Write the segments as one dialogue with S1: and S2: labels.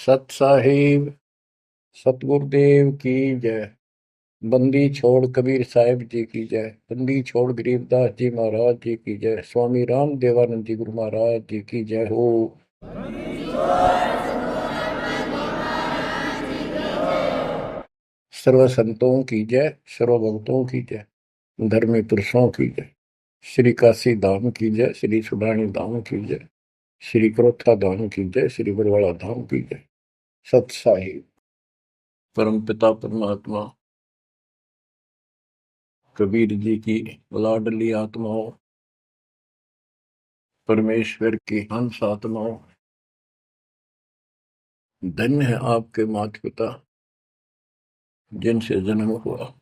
S1: सत साहिब सतगुरुदेव की जय। बंदी छोड़ कबीर साहिब जी की जय। बंदी छोड़ गरीबदास जी महाराज जी की जय। स्वामी राम देवानंद जी गुरु महाराज जी की जय हो। सर्व संतों की जय, सर्व भक्तों की जय, धर्मी पुरुषों की जय। श्री काशी धाम की जय, श्री सुडानी धाम की जय, श्री क्रोथा धाम की जय, श्री बरवाड़ा धाम की जय। सत साहिब परम पिता परमात्मा कबीर जी की लाडली आत्माओं, परमेश्वर की हंस आत्माओं, धन्य है आपके माता पिता जिनसे जन्म हुआ।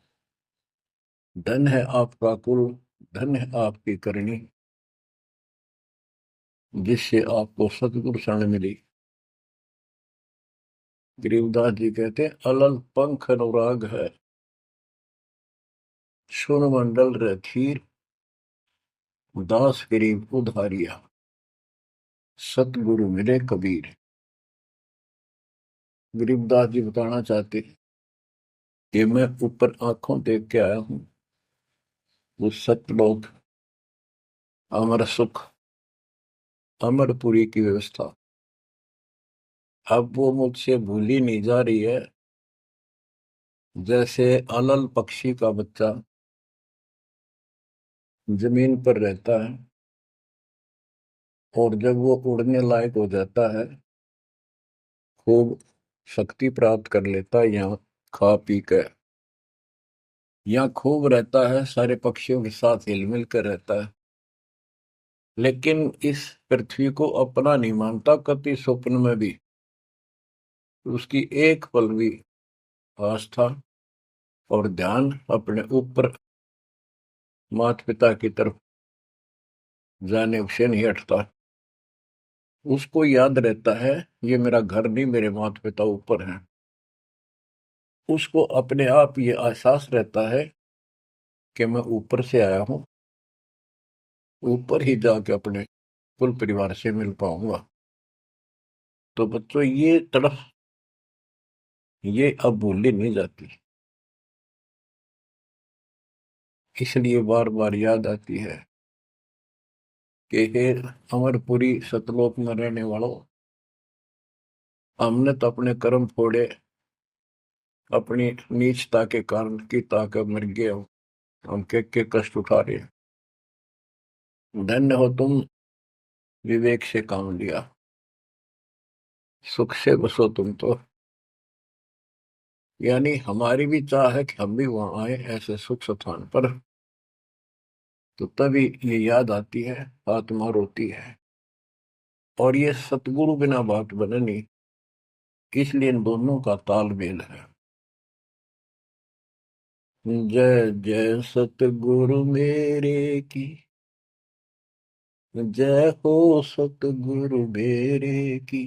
S1: धन्य है आपका कुल, धन्य है आपकी करनी जिससे आपको सतगुरु शरण मिली। गरीबदास जी कहते हैं, अलल पंख अनुराग है, सुन मंडल रथीर, दास गरीब उधारिया, सतगुरु मिले कबीर। गरीबदास जी बताना चाहते कि मैं ऊपर आंखों देख के आया हूं वो सतलोक, अमर सुख, अमरपुरी की व्यवस्था। अब वो मुझसे भूली नहीं जा रही है। जैसे अलल पक्षी का बच्चा जमीन पर रहता है और जब वो उड़ने लायक हो जाता है, खूब शक्ति प्राप्त कर लेता है, यहाँ खा पी कर यहाँ खूब रहता है, सारे पक्षियों के साथ हिल मिल कर रहता है, लेकिन इस पृथ्वी को अपना नहीं मानता। कति स्वप्न में भी उसकी एक पल भी आस्था और ध्यान अपने ऊपर माता पिता की तरफ जाने से नहीं हटता। उसको याद रहता है ये मेरा घर नहीं, मेरे माता पिता ऊपर हैं। उसको अपने आप ये एहसास रहता है कि मैं ऊपर से आया हूं, ऊपर ही जाके अपने कुल परिवार से मिल पाऊंगा। तो बच्चों ये तड़फ ये अब भूली नहीं जाती, इसलिए बार बार याद आती है कि हे अमरपुरी सतलोक में रहने वालों, हमने तो अपने कर्म फोड़े, अपनी नीचता के कारण की ताकत मर गए हो, हम के कष्ट उठा रहे हैं। धन्य हो तुम, विवेक से काम लिया, सुख से बसो तुम तो। यानी हमारी भी चाह है कि हम भी वहां आए ऐसे सुख स्थान पर। तो तभी ये याद आती है, आत्मा रोती है। और ये सतगुरु बिना बात बने नहीं, इसलिए इन दोनों का तालमेल है। जय जय सतगुरु मेरे की, जय हो सतगुरु मेरे की,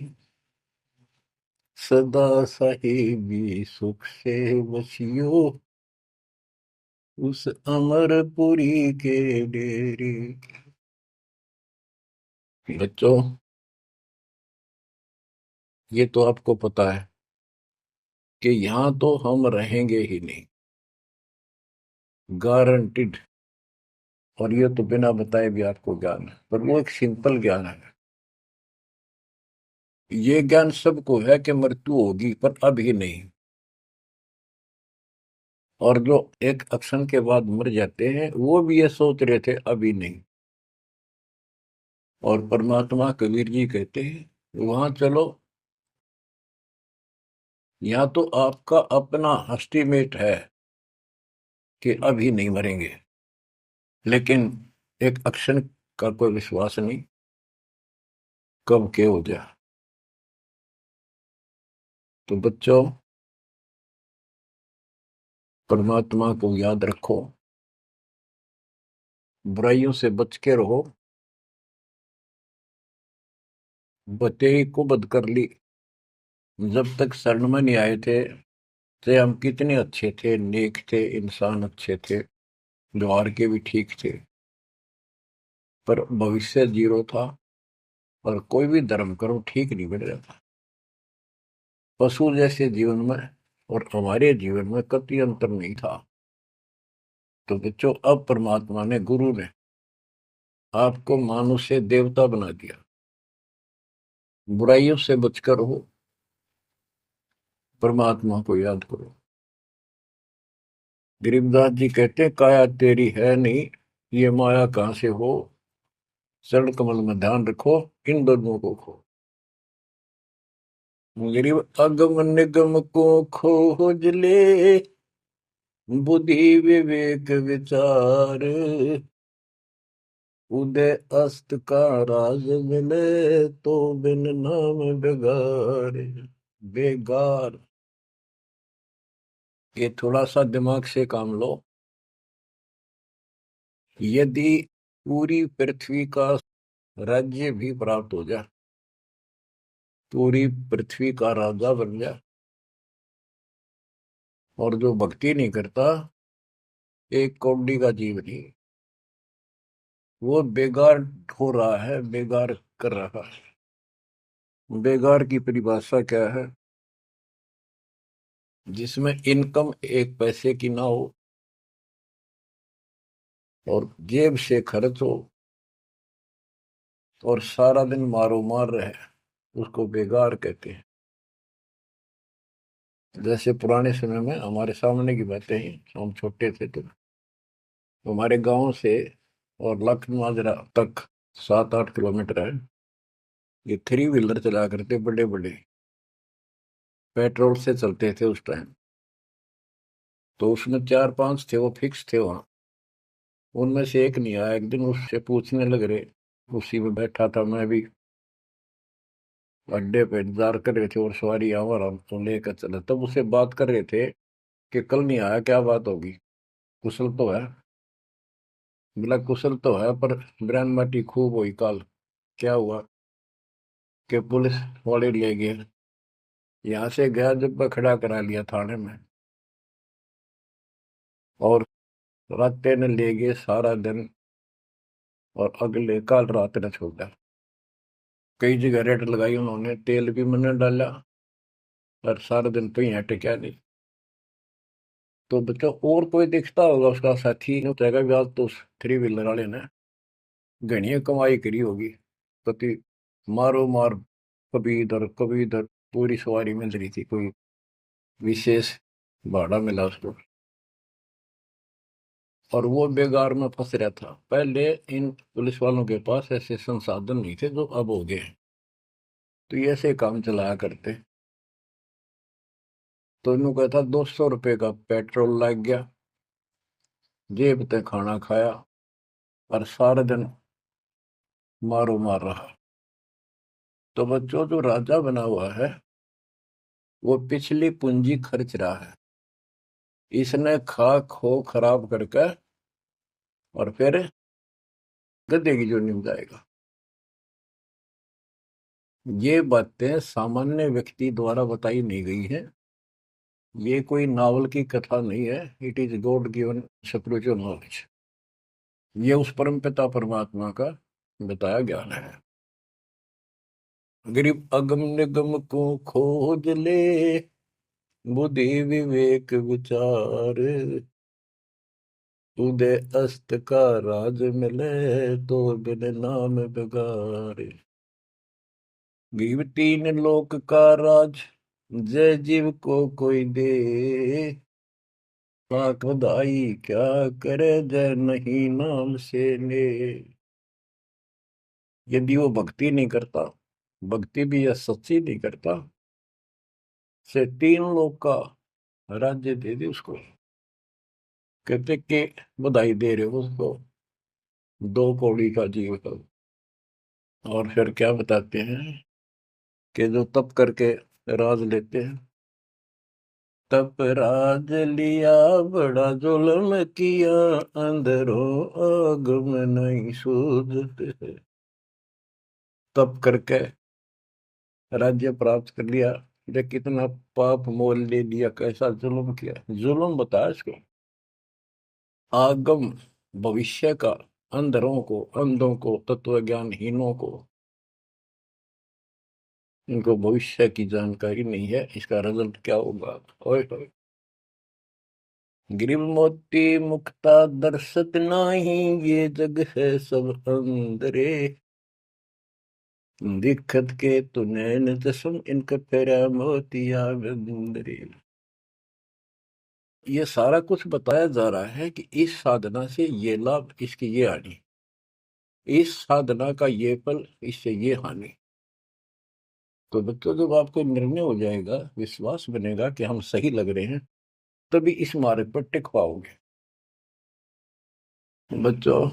S1: सदा साहिबी सुख से बसियो, उस अमरपुरी के डेरे की। बच्चों ये तो आपको पता है कि यहां तो हम रहेंगे ही नहीं, गारंटीड। और ये तो बिना बताए भी आपको ज्ञान है, पर वो एक सिंपल ज्ञान है। ये ज्ञान सबको है कि मृत्यु होगी, पर अभी नहीं। और जो एक क्षण के बाद मर जाते हैं वो भी ये सोच रहे थे अभी नहीं। और परमात्मा कबीर जी कहते हैं वहां चलो, यहाँ तो आपका अपना एस्टीमेट है कि अभी नहीं मरेंगे, लेकिन एक क्षण का कोई विश्वास नहीं कब के हो जाए। तो बच्चों परमात्मा को याद रखो, बुराइयों से बच के रहो। बतेरी को बद कर ली, जब तक शरण में नहीं आए थे तो हम कितने अच्छे थे, नेक थे, इंसान अच्छे थे, व्यवहार के भी ठीक थे, पर भविष्य जीरो था। और कोई भी धर्म करो ठीक नहीं बन रहा था। पशु जैसे जीवन में और हमारे जीवन में कतई अंतर नहीं था। तो बच्चों, अब परमात्मा ने, गुरु ने आपको मानुष से देवता बना दिया। बुराइयों से बचकर हो, परमात्मा को याद करो। गरीबदास जी कहते हैं, काया तेरी है नहीं, ये माया कहां से हो, चरण कमल में ध्यान रखो, इन दोनों को खो। गरीब अगम निगम को खोज ले, बुद्धि विवेक विचार, उदय अस्त का राज मिले, तो बिन नाम बेगार। बेगार, ये थोड़ा सा दिमाग से काम लो। यदि पूरी पृथ्वी का राज्य भी प्राप्त हो जाए, पूरी पृथ्वी का राजा बन जाए, और जो भक्ति नहीं करता, एक कौड़ी का जीव नहीं, वो बेगार हो रहा है, बेगार कर रहा है। बेगार की परिभाषा क्या है? जिसमें इनकम एक पैसे की ना हो और जेब से खर्च हो और सारा दिन मारो मार रहे, उसको बेगार कहते हैं। जैसे पुराने समय में, हमारे सामने की बातें हैं, हम छोटे थे तो हमारे गांव से और लखनऊ तक 7-8 किलोमीटर है। ये थ्री व्हीलर चला करते, बड़े बड़े, पेट्रोल से चलते थे उस टाइम। तो उसमें 4-5 थे, वो फिक्स थे वहां। उनमें से एक नहीं आया। एक दिन उससे पूछने लग रहे, उसी में बैठा था मैं भी, अड्डे पे इंतजार कर रहे थे और सवारी आवर हमको लेकर चला, तब उससे बात कर रहे थे कि कल नहीं आया, क्या बात होगी, कुशल तो है? बोला कुशल तो है, पर ब्रांड माटी खूब हुई कल। क्या हुआ कि पुलिस वाले ले गए, यहाँ से गया जब खड़ा करा लिया थाने में, और रात ने ले गए सारा दिन, और अगले कल रात ने छोड़ा। कई जगह रेड लगाई उन्होंने, तेल भी मैंने डाला, और सारा दिन कहीं हटे क्या नहीं। तो बच्चों, और कोई दिखता होगा उसका साथी, नहीं उतरेगा भी, आज तो उस थ्री व्हीलर वाले ने घनी कमाई करी होगी। कति मारो मार, कभी इधर, पूरी सवारी मिल रही थी, कोई विशेष भाड़ा मिला उसको, और वो बेगार में फंस रहा था। पहले इन पुलिस वालों के पास ऐसे संसाधन नहीं थे जो अब हो गए, तो ये ऐसे काम चलाया करते। तो इन्हों कहता 200 रुपये का पेट्रोल लग गया, जेब ते खाना खाया, और सारा दिन मारो मार रहा। तो बच्चों, जो राजा बना हुआ है, वो पिछली पूंजी खर्च रहा है। इसने खा खो खराब करके और फिर गधे की जोनी में जाएगा। ये बातें सामान्य व्यक्ति द्वारा बताई नहीं गई है, ये कोई नावल की कथा नहीं है। It is God given spiritual knowledge. ये उस परम पिता परमात्मा का बताया ज्ञान है। गरीब अगम निगम को खोज ले, बुद्धि विवेक विचार, उदय अस्त का राज मिले, तो बिन नाम बेगार। गरीब तीन लोक का राज, जय जीव को कोई दे, लाख बधाई क्या करे, जय नहीं नाम से ले। यदि वो भक्ति नहीं करता, भक्ति भी यह सच्ची नहीं करता, से 3 लोक का राज्य दे दे उसको। कहते कि बधाई दे रहे हो उसको, 2 कौड़ी का जीव का। और फिर क्या बताते हैं कि जो तप करके राज लेते हैं, तप राज लिया बड़ा जुल्म किया, अंदरों आग में नहीं सूझते। तप करके राज्य प्राप्त कर लिया, ये कितना पाप मोल ले लिया, कैसा जुल्म किया। जुल्म बताया इसको, आगम भविष्य का, अंधरों को, अंधों को, तत्व ज्ञानहीनों को इनको भविष्य की जानकारी नहीं है, इसका रिजल्ट क्या होगा। ओए होए। गिरिव मोती मुक्ता दर्शत नाही, ये जग है सब अंदरे। दिखत के तु नैन जसम, इनके फेरा मोतिया बंदरे। ये सारा कुछ बताया जा रहा है कि इस साधना से ये लाभ, इसकी ये हानि, इस साधना का ये फल, इससे ये हानि। तो बच्चों, जब आपको निर्णय हो जाएगा, विश्वास बनेगा कि हम सही लग रहे हैं, तभी इस मार्ग पर टिक पाओगे। बच्चों,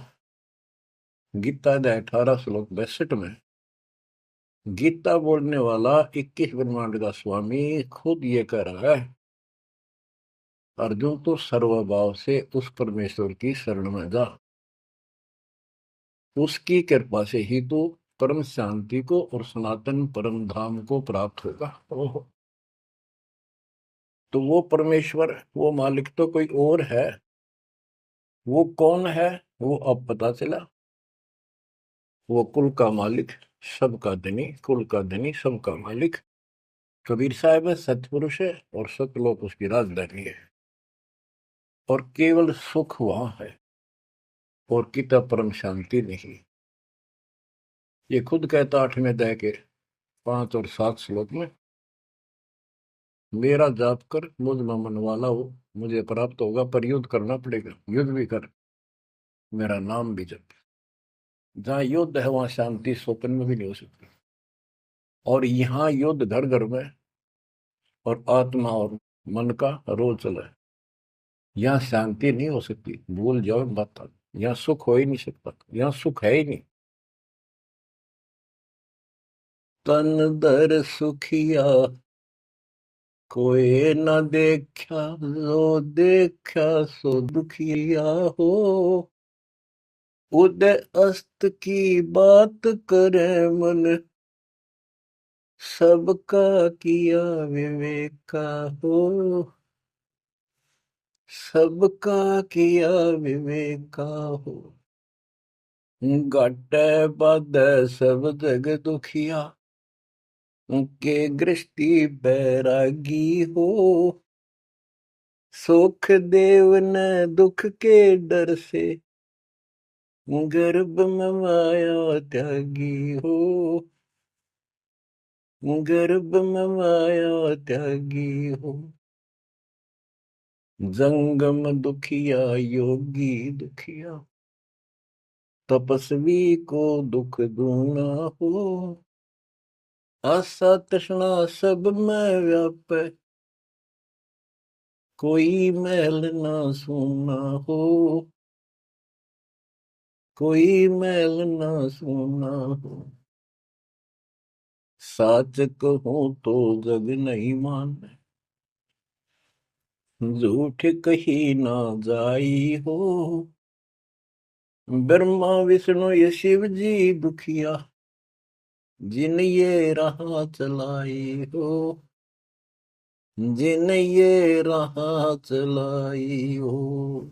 S1: गीता अध्याय 18 श्लोक 62 में गीता बोलने वाला 21 ब्रह्मांड का स्वामी खुद ये कह रहा है, अर्जुन तो सर्वभाव से उस परमेश्वर की शरण में जा, उसकी कृपा से ही तो परम शांति को और सनातन परम धाम को प्राप्त होगा। ओहो। तो वो परमेश्वर, वो मालिक तो कोई और है। वो कौन है? वो अब पता चला। वो कुल का मालिक, सबका धनी, कुल का धनी, सबका मालिक कबीर साहब है, सतपुरुष है, और सतलोक उसकी राजधानी है। और केवल सुख वहां है, और किता परम शांति नहीं। ये खुद कहता 8वें अध्याय के 5 और 7 श्लोक में, मेरा जाप कर, मुझ में मन वाला हो, मुझे प्राप्त होगा। पर युद्ध करना पड़ेगा, युद्ध भी कर, मेरा नाम भी जप। जहां युद्ध है वहां शांति स्वप्न में भी नहीं हो सकती। और यहाँ युद्ध घर घर में, और आत्मा और मन का रोज चला है। यहाँ शांति नहीं हो सकती, भूल जाओ मत। यहाँ सुख हो ही नहीं सकता, यहाँ सुख है ही नहीं। तन दर सुखिया कोई न देखा, जो देखा सो दुखिया हो। उदय अस्त की बात करे मन, सबका किया विवेका हो। सबका किया विवेका हो। घटे बद सब जग दुखिया, के गृष्टि बैरागी हो। सुख देव न दुख के डर से, गर्भ में माया त्यागी हो। गर्भ में माया त्यागी हो। जंगम दुखिया योगी दुखिया, तपस्वी को दुख दूना हो। आशा तृष्णा सब में व्यापे, कोई महल ना सूना हो। कोई महल ना सूना हो। साच कहूं तो जग नहीं माने, झूठ कही ना जाई हो। ब्रह्मा विष्णु ये शिव जी दुखिया, जिन ये राह चलाई हो। जिन ये राह चलाई हो।